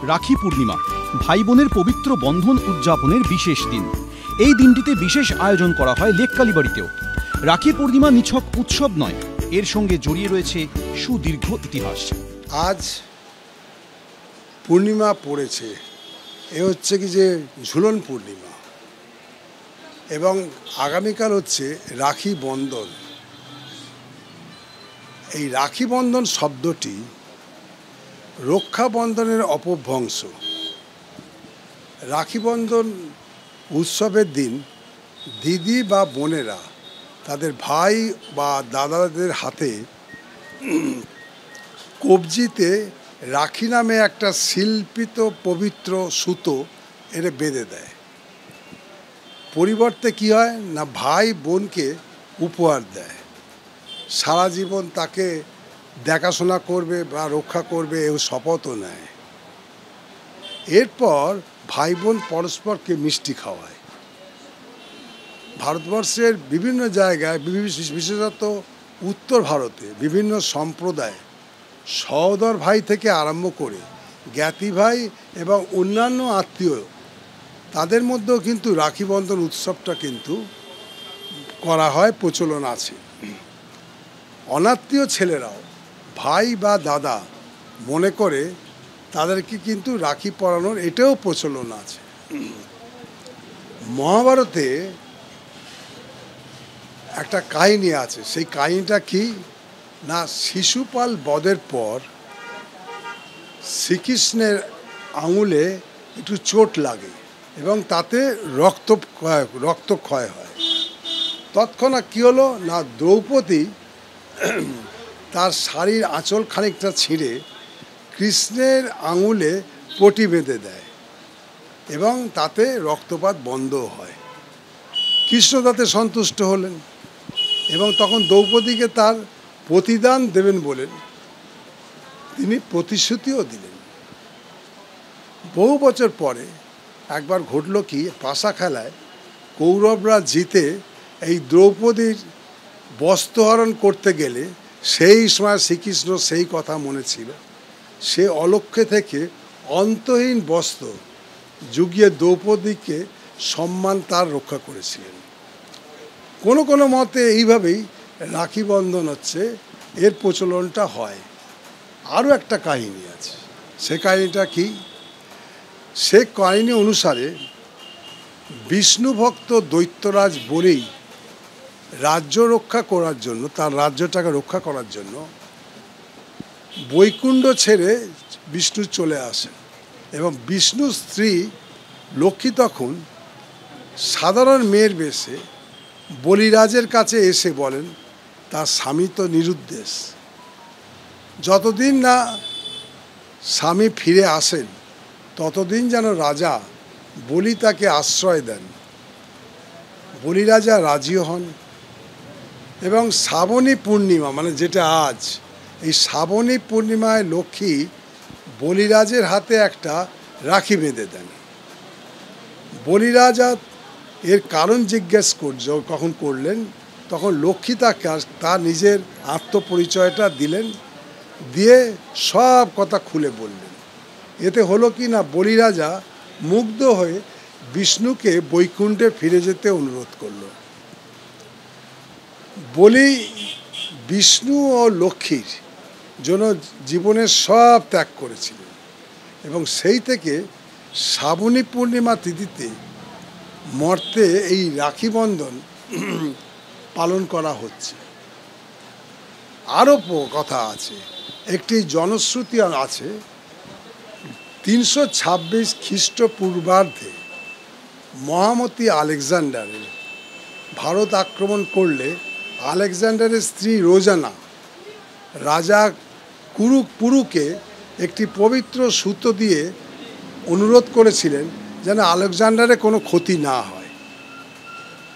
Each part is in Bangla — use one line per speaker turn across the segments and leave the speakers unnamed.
রাখি পূর্ণিমা ভাই বোনের পবিত্র বন্ধন উদযাপনের বিশেষ দিন। এই দিনটিতে বিশেষ আয়োজন করা হয় লেক কালীবাড়িতেও। রাখি পূর্ণিমা নিছক উৎসব নয়, এর সঙ্গে জড়িয়ে রয়েছে সুদীর্ঘ ইতিহাস।
আজ পূর্ণিমা পড়েছে, এ হচ্ছে কি যে ঝুলন পূর্ণিমা, এবং আগামীকাল হচ্ছে রাখি বন্ধন। এই রাখি বন্ধন শব্দটি রক্ষাবন্ধনের অপভ্রংশ। রাখি বন্ধন উৎসবের দিন দিদি বা বোনেরা তাদের ভাই বা দাদাদের হাতে কবজিতে রাখি নামে একটা শিল্পিত পবিত্র সুতো এনে বেঁধে দেয়। পরিবর্তে কি হয় না, ভাই বোনকে উপহার দেয়, সারা জীবন তাকে দেখাশোনা করবে বা রক্ষা করবে এও শপথও নেয়। এরপর ভাই বোন পরস্পরকে মিষ্টি খাওয়ায়। ভারতবর্ষের বিভিন্ন জায়গায়, বিশেষত উত্তর ভারতে বিভিন্ন সম্প্রদায় সহোদর ভাই থেকে আরম্ভ করে জ্ঞাতি ভাই এবং অন্যান্য আত্মীয়, তাদের মধ্যেও কিন্তু রাখি বন্ধন উৎসবটা কিন্তু করা হয়, প্রচলন আছে। অনাত্মীয় ছেলেরাও ভাই বা দাদা মনে করে তাদেরকে কিন্তু রাখি পরানোর এটাও প্রচলন আছে। মহাভারতে একটা কাহিনী আছে, সেই কাহিনীটা কি না, শিশুপাল বধের পর শ্রীকৃষ্ণের আঙুলে একটু চোট লাগে এবং তাতে রক্তক্ষয় হয়। তৎক্ষণাৎ কী হলো না, দ্রৌপদী তার শাড়ির আঁচল খানিকটা ছিঁড়ে কৃষ্ণের আঙুলে পটি বেঁধে দেয় এবং তাতে রক্তপাত বন্ধ হয়। কৃষ্ণ তাতে সন্তুষ্ট হলেন এবং তখন দ্রৌপদীকে তার প্রতিদান দেবেন বলেন তিনি প্রতিশ্রুতিও দিলেন। বহু বছর পরে একবার ঘটল কি, পাশা খেলায় কৌরবরা জিতে এই দ্রৌপদীর বস্ত্রহরণ করতে গেলে সেই সময় শ্রীকৃষ্ণ সেই কথা মনে ছিল, সে অলক্ষ্যে থেকে অন্তহীন বস্ত্র জুগিয়ে দ্রৌপদীকে সম্মান তার রক্ষা করেছিলেন। কোনো কোনো মতে এইভাবেই রাখি বন্ধন হচ্ছে, এর প্রচলনটা হয়। আরও একটা কাহিনী আছে, সে কাহিনীটা কি, সে কাহিনী অনুসারে বিষ্ণু ভক্ত দৈত্যরাজ বলেই রাজ্য রক্ষা করার জন্য, তার রাজ্যটাকে রক্ষা করার জন্য বৈকুণ্ঠ ছেড়ে বিষ্ণু চলে আসেন এবং বিষ্ণুর স্ত্রী লক্ষ্মী তখন সাধারণ মেয়ের বেশে বলিরাজের কাছে এসে বলেন তার স্বামী তো নিরুদ্দেশ, যতদিন না স্বামী ফিরে আসেন ততদিন যেন রাজা বলি তাকে আশ্রয় দেন। বলিরাজা রাজিও হন এবং শ্রাবণী পূর্ণিমা, মানে যেটা আজ, এই শ্রাবণী পূর্ণিমায় লক্ষ্মী বলিরাজের হাতে একটা রাখি বেঁধে দেন। বলিরাজা এর কারণ জিজ্ঞেস কখন করলেন, তখন লক্ষ্মী তার নিজের আত্মপরিচয়টা দিলেন, দিয়ে সব কথা খুলে বললেন। এতে হলো কি না, বলিরাজা মুগ্ধ হয়ে বিষ্ণুকে বৈকুণ্ঠে ফিরে যেতে অনুরোধ করল। বলি বিষ্ণু ও লক্ষ্মীর জন্য জীবনের সব ত্যাগ করেছিলেন এবং সেই থেকে শ্রাবণী পূর্ণিমা তিথিতে মর্তে এই রাখি বন্ধন পালন করা হচ্ছে। আরও কথা আছে, একটি জনশ্রুতি আছে, 326 খ্রিস্টপূর্বাব্দে মহামতি আলেকজান্ডারের ভারত আক্রমণ করলে আলেকজান্ডারের স্ত্রী রোজানা রাজা পুরুকে একটি পবিত্র সুতো দিয়ে অনুরোধ করেছিলেন যেন আলেকজান্ডারের কোনো ক্ষতি না হয়।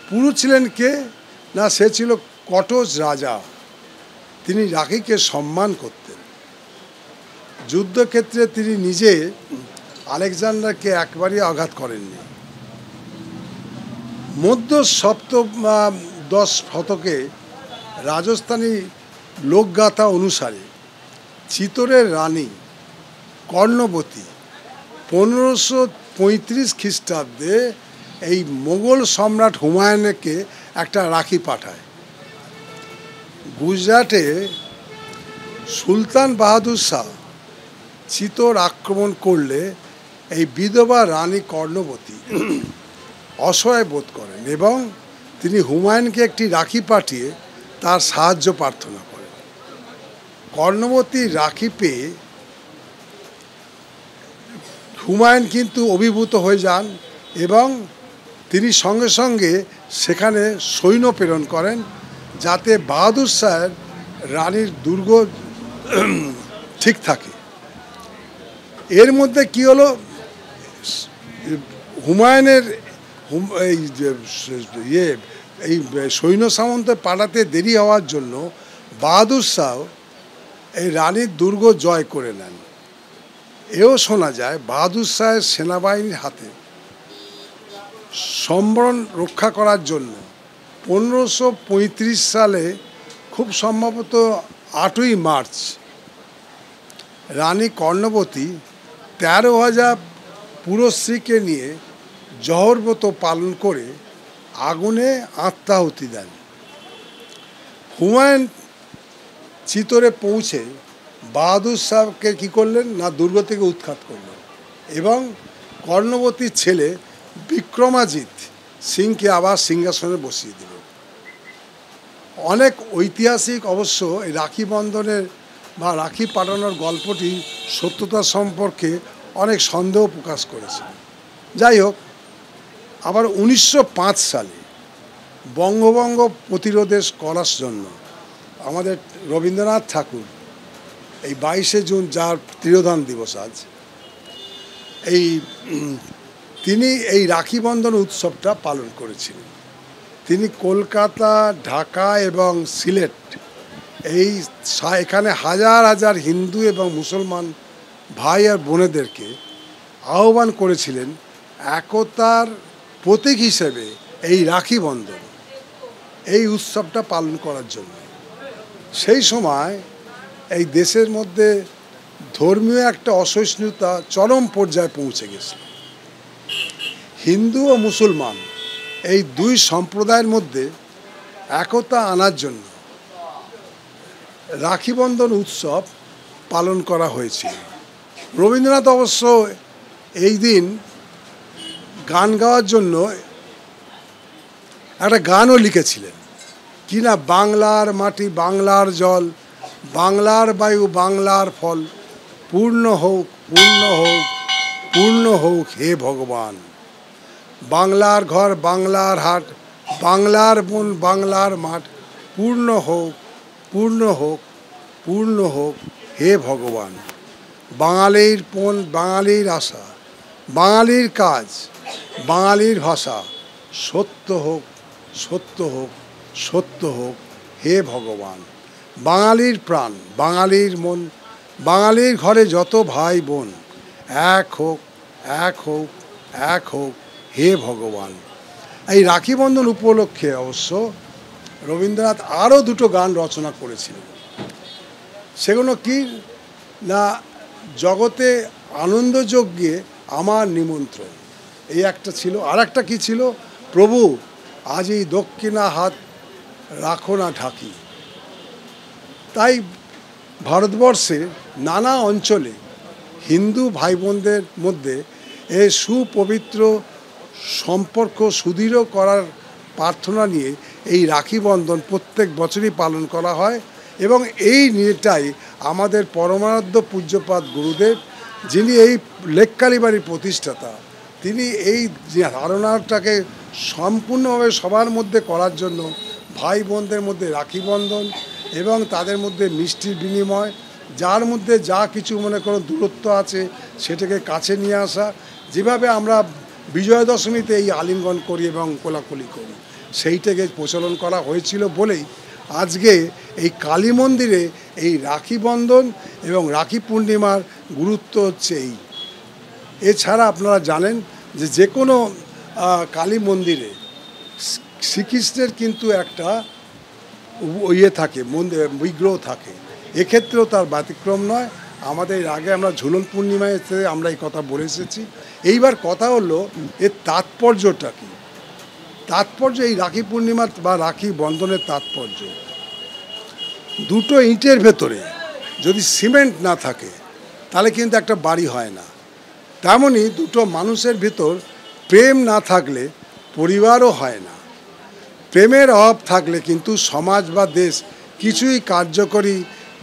পুরু ছিলেন কে না, সে ছিল কটজ রাজা, তিনি রাখিকে সম্মান করতেন। যুদ্ধক্ষেত্রে তিনি নিজে আলেকজান্ডারকে একবারই আঘাত করেননি। মধ্য সপ্তদশ শতকে রাজস্থানী লোকগাথা অনুসারে চিতোরের রানী কর্ণবতী 1535 খ্রিস্টাব্দে এই মোগল সম্রাট হুমায়ুনকে একটা রাখি পাঠায়। গুজরাটে সুলতান বাহাদুর শাহ চিতোর আক্রমণ করলে এই বিধবা রানী কর্ণবতী অসহায় বোধ করেন এবং তিনি হুমায়ুনকে একটি রাখি পাঠিয়ে তার সাহায্য প্রার্থনা করেন। কর্ণবতী রাখি পেয়ে হুমায়ুন কিন্তু অভিভূত হয়ে যান এবং তিনি সঙ্গে সঙ্গে সেখানে সৈন্য প্রেরণ করেন যাতে বাহাদুর শাহের রানীর দুর্গ ঠিক থাকে। এর মধ্যে কি হলো, হুমায়ুনের এই সৈন্য সামন্ত পাঠাতে দেরি হওয়ার জন্য বাহাদুর শাহ এই রানীর দুর্গ জয় করে নেন। এও শোনা যায় বাহাদুর শাহের সেনাবাহিনীর হাতে সম্বরণ রক্ষা করার জন্য 1535 সালে খুব সম্ভবত 8ই মার্চ রানী কর্ণবতী 13,000 পুরস্ত্রীকে নিয়ে জহরব্রত পালন করে আগুনে আত্মাহুতি দেন। হুমায়ুন চিতোরে পৌঁছে বাহাদুর শাহকে কী করলেন না দুর্গ থেকে উৎখাত করলেন এবং কর্ণবতীর ছেলে বিক্রমাজিৎ সিংকে আবার সিংহাসনে বসিয়ে দিল। অনেক ঐতিহাসিক অবশ্য এই রাখি বন্ধনের বা রাখি পাঠানোর গল্পটি সত্যতা সম্পর্কে অনেক সন্দেহ প্রকাশ করেছে। যাই হোক, আবার 1905 সালে বঙ্গভঙ্গ প্রতিরোধের করার জন্য আমাদের রবীন্দ্রনাথ ঠাকুর এই 22শে জুন, যার তিরোধান দিবস আজ, তিনি এই রাখি বন্ধন উৎসবটা পালন করেছিলেন। তিনি কলকাতা, ঢাকা এবং সিলেট এখানে হাজার হাজার হিন্দু এবং মুসলমান ভাই আর বোনেদেরকে আহ্বান করেছিলেন একতার প্রতীক হিসেবে এই রাখি বন্ধন এই উৎসবটা পালন করার জন্য। সেই সময় এই দেশের মধ্যে ধর্মীয় একটা অসহিষ্ণুতা চরম পর্যায়ে পৌঁছে গেছে। হিন্দু ও মুসলমান এই দুই সম্প্রদায়ের মধ্যে একতা আনার জন্য রাখি বন্ধন উৎসব পালন করা হয়েছিল। রবীন্দ্রনাথ অবশ্য এই দিন গান গাওয়ার জন্য একটা গানও লিখেছিলেন, কি না, বাংলার মাটি বাংলার জল, বাংলার বায়ু বাংলার ফল, পূর্ণ হোক পূর্ণ হোক পূর্ণ হোক হে ভগবান, বাংলার ঘর বাংলার হাট, বাংলার বন বাংলার মাঠ, পূর্ণ হোক পূর্ণ হোক পূর্ণ হোক হে ভগবান। বাঙালির পণ বাঙালির আশা, বাঙালির কাজ বাঙালির ভাষা, সত্য হোক সত্য হোক সত্য হোক হে ভগবান। বাঙালির প্রাণ বাঙালির মন, বাঙালির ঘরে যত ভাই বোন, এক হোক এক হোক এক হোক হে ভগবান। এই রাখি বন্ধন উপলক্ষে অবশ্য রবীন্দ্রনাথ আরও দুটো গান রচনা করেছিলেন। সেগুলো কি না, জগতে আনন্দযজ্ঞে আমার নিমন্ত্রণ, এই একটা ছিল। আর একটা কী ছিল, প্রভু আজই দক্ষিণা হাত রাখো না ঢাকি। তাই ভারতবর্ষে নানা অঞ্চলে হিন্দু ভাই বোনদের মধ্যে এই সুপবিত্র সম্পর্ক সুদৃঢ় করার প্রার্থনা নিয়ে এই রাখি বন্ধন প্রত্যেক বছরই পালন করা হয় এবং এই নিয়েটাই আমাদের পরমারাধ্য পূজ্যপাদ গুরুদেব, যিনি এই লেককালীবাড়ির প্রতিষ্ঠাতা, তিনি এই যে ধারণাটাকে সম্পূর্ণভাবে সবার মধ্যে করার জন্য ভাই বোনদের মধ্যে রাখি বন্ধন এবং তাদের মধ্যে মিষ্টির বিনিময়, যার মধ্যে যা কিছু মনে করো দূরত্ব আছে সেটাকে কাছে নিয়ে আসা, যেভাবে আমরা বিজয়া দশমীতে এই আলিঙ্গন করি এবং কোলাকুলি করি, সেইটাকে প্রচলন করা হয়েছিল বলেই আজকে এই কালী মন্দিরে এই রাখি বন্ধন এবং রাখি পূর্ণিমার গুরুত্ব হচ্ছে এই। এছাড়া আপনারা জানেন যে যে কোনো কালী মন্দিরে শ্রীকৃষ্ণের কিন্তু একটা ইয়ে থাকে, বিগ্রহ থাকে, এক্ষেত্রেও তার ব্যতিক্রম নয়। আমাদের এর আগে আমরা ঝুলন পূর্ণিমায় আমরা এই কথা বলে এসেছি। এইবার কথা হলো এর তাৎপর্যটা কী। তাৎপর্য এই রাখি পূর্ণিমা বা রাখি বন্ধনের তাৎপর্য, দুটো ইঁটের ভেতরে যদি সিমেন্ট না থাকে তাহলে কিন্তু একটা বাড়ি হয় না। তেমনই দুটো মানুষের ভিতর প্রেম না থাকলে পরিবারও হয় না। প্রেমের অভাব থাকলে কিন্তু সমাজ বা দেশ কিছুই কার্যকরী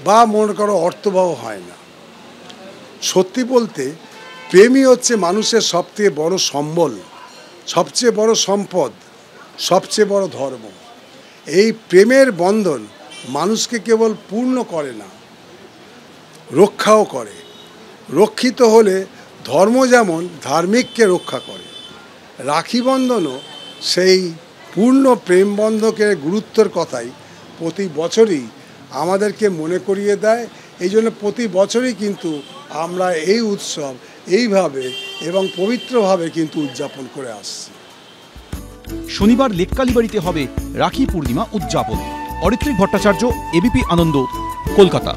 বা মনে করো অর্থবহ হয় না। সত্যি বলতে প্রেমই হচ্ছে মানুষের সবথেকে বড় সম্বল, সবচেয়ে বড় সম্পদ, সবচেয়ে বড় ধর্ম। এই প্রেমের বন্ধন মানুষকে কেবল পূর্ণ করে না, রক্ষাও করে। রক্ষিত হলে ধর্ম যেমন ধার্মিককে রক্ষা করে, রাখি বন্ধনও সেই পূর্ণ প্রেম বন্ধকের গুরুত্বের কথাই প্রতি বছরই আমাদেরকে মনে করিয়ে দেয়। এই জন্য প্রতি বছরই কিন্তু আমরা এই উৎসব এইভাবে এবং পবিত্রভাবে কিন্তু উদযাপন করে আসছি।
শনিবার লেককালীবাড়িতে হবে রাখি পূর্ণিমা উদযাপন। অরিত্রিক ভট্টাচার্য, এবিপি আনন্দ, কলকাতা।